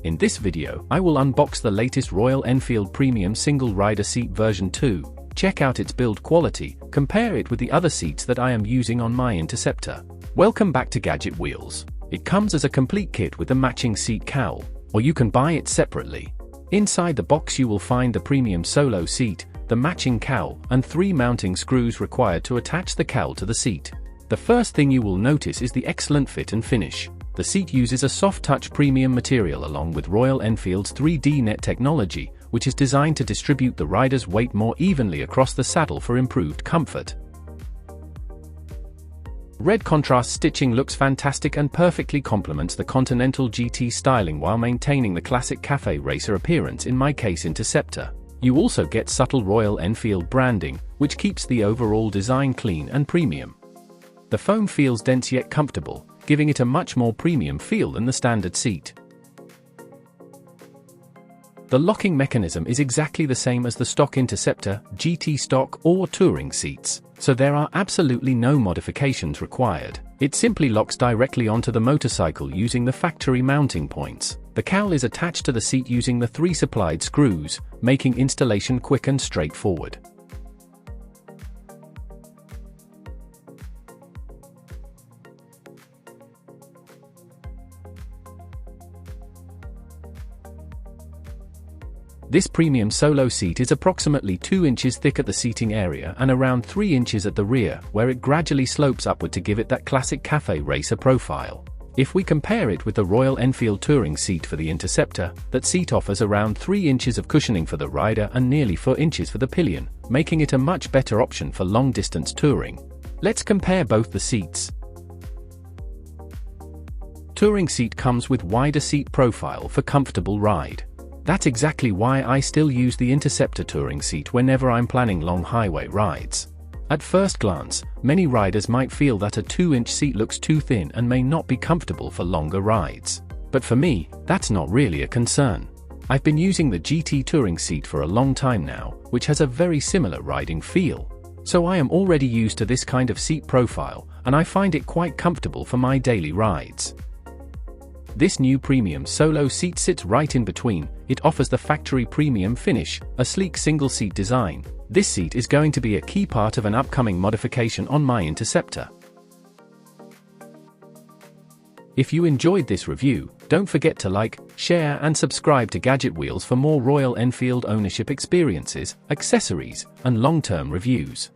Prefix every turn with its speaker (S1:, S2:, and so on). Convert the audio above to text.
S1: In this video, I will unbox the latest Royal Enfield Premium Single Rider Seat version 2, check out its build quality, compare it with the other seats that I am using on my Interceptor. Welcome back to Gadget Wheels. It comes as a complete kit with the matching seat cowl, or you can buy it separately. Inside the box you will find the premium solo seat, the matching cowl, and 3 mounting screws required to attach the cowl to the seat. The first thing you will notice is the excellent fit and finish. The seat uses a soft-touch premium material along with Royal Enfield's 3D net technology, which is designed to distribute the rider's weight more evenly across the saddle for improved comfort. Red contrast stitching looks fantastic and perfectly complements the Continental GT styling while maintaining the classic cafe racer appearance in my case Interceptor. You also get subtle Royal Enfield branding, which keeps the overall design clean and premium. The foam feels dense yet comfortable, giving it a much more premium feel than the standard seat. The locking mechanism is exactly the same as the stock Interceptor, GT stock, or touring seats, so there are absolutely no modifications required. It simply locks directly onto the motorcycle using the factory mounting points. The cowl is attached to the seat using the 3 supplied screws, making installation quick and straightforward. This premium solo seat is approximately 2 inches thick at the seating area and around 3 inches at the rear, where it gradually slopes upward to give it that classic cafe racer profile. If we compare it with the Royal Enfield touring seat for the Interceptor, that seat offers around 3 inches of cushioning for the rider and nearly 4 inches for the pillion, making it a much better option for long-distance touring. Let's compare both the seats. Touring seat comes with wider seat profile for comfortable ride. That's exactly why I still use the Interceptor touring seat whenever I'm planning long highway rides. At first glance, many riders might feel that a 2-inch seat looks too thin and may not be comfortable for longer rides. But for me, that's not really a concern. I've been using the GT touring seat for a long time now, which has a very similar riding feel. So I am already used to this kind of seat profile, and I find it quite comfortable for my daily rides. This new premium solo seat sits right in between. It offers the factory premium finish, a sleek single-seat design. This seat is going to be a key part of an upcoming modification on my Interceptor. If you enjoyed this review, don't forget to like, share and subscribe to Gadget Wheels for more Royal Enfield ownership experiences, accessories, and long-term reviews.